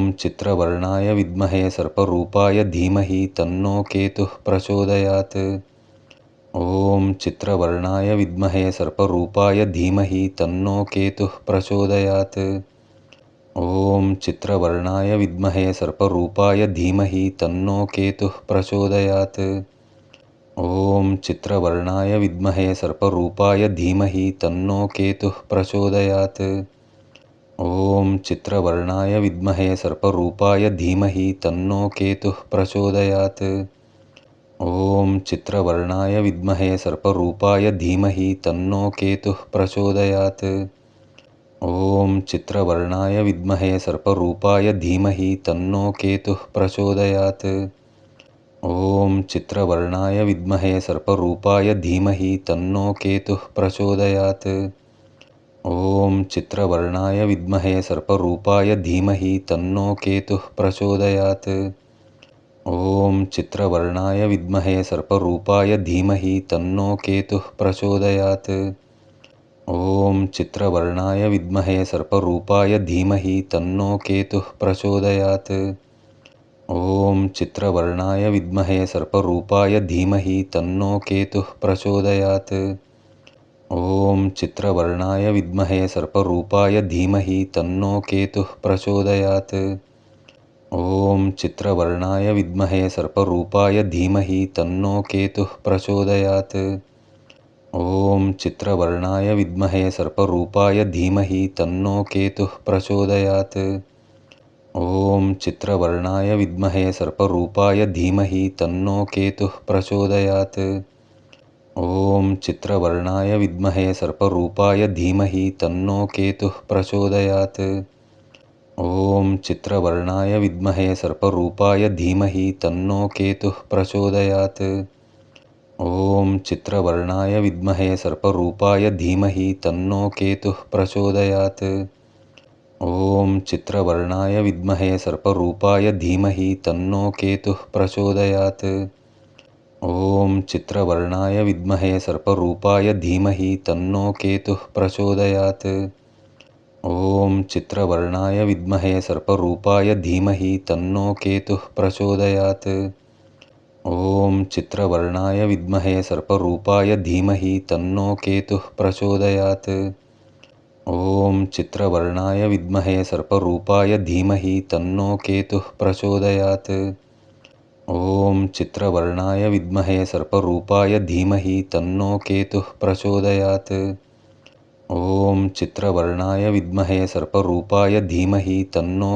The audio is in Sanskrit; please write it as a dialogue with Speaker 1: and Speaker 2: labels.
Speaker 1: ॐ चित्रवर्णाय विद्महे सर्परूपाय धीमहि तन्नो केतुः प्रचोदयात्। ॐ चित्रवर्णाय विद्महे सर्परूपाय धीमहि तन्नो केतुः प्रचोदयात्। ॐ चित्रवर्णाय विद्महे सर्परूपाय धीमहि तन्नो केतुः प्रचोदयात्। ॐ चित्रवर्णाय विद्महे सर्परूपाय धीमहि तन्नो केतुः प्रचोदयात्। ॐ चित्रवर्णाय विद्महे सर्परूपाय धीमहि तन्नो केतुः प्रचोदयात्। ॐ चित्रवर्णाय विद्महे सर्परूपाय धीमहि तन्नो केतुः प्रचोदयात्। ॐ चित्रवर्णाय विद्महे सर्परूपाय धीमहि तन्नो केतुः प्रचोदयात्। ॐ चित्रवर्णाय विद्महे सर्परूपाय धीमहि तन्नो केतुः प्रचोदयात्। ॐ चित्रवर्णाय विद्महे सर्परूपाय धीमहि तन्नो केतुः प्रचोदयात्। ॐ चित्रवर्णाय विद्महे सर्परूपाय धीमहि तन्नो केतुः प्रचोदयात्। ॐ चित्रवर्णाय विद्महे सर्परूपाय धीमहि तन्नो केतुः प्रचोदयात्। ॐ चित्रवर्णाय विद्महे सर्परूपाय धीमहि तन्नो केतुः प्रचोदयात्। ॐ चित्रवर्णाय विद्महे सर्परूपाय धीमहि तन्नो केतुः प्रचोदयात्। ॐ चित्रवर्णाय विद्महे सर्परूपाय धीमहि तन्नो केतुः प्रचोदयात्। ॐ चित्रवर्णाय विद्महे सर्परूपाय धीमहि तन्नो केतुः प्रचोदयात्। ॐ चित्रवर्णाय विद्महे सर्परूपाय धीमहि तन्नो केतुः प्रचोदयात्। ॐ चित्रवर्णाय विद्महे सर्परूपाय धीमहि तन्नो केतुः प्रचोदयात्। ॐ चित्रवर्णाय विद्महे सर्परूपाय धीमहि तन्नो केतुः प्रचोदयात्। ॐ चित्रवर्णाय विद्महे सर्परूपाय धीमहि तन्नो केतुः प्रचोदयात्। ॐ चित्रवर्णाय विद्महे सर्परूपाय धीमहि तन्नो केतुः प्रचोदयात्। ॐ चित्रवर्णाय विद्महे सर्परूपाय धीमहि तन्नो केतुः प्रचोदयात्। ॐ चित्रवर्णाय विद्महे सर्परूपाय धीमहि तन्नो केतुः प्रचोदयात्। ॐ चित्रवर्णाय विद्महे सर्परूपाय धीमहि तन्नो केतुः प्रचोदयात्। ॐ चित्रवर्णाय विद्महे सर्परूपाय धीमहि तन्नो केतुः प्रचोदयात्। ॐ चित्रवर्णाय विद्महे सर्परूपाय धीमहि तन्नो केतुः प्रचोदयात्। ॐ चित्रवर्णाय विद्महे सर्परूपाय धीमहि तन्नो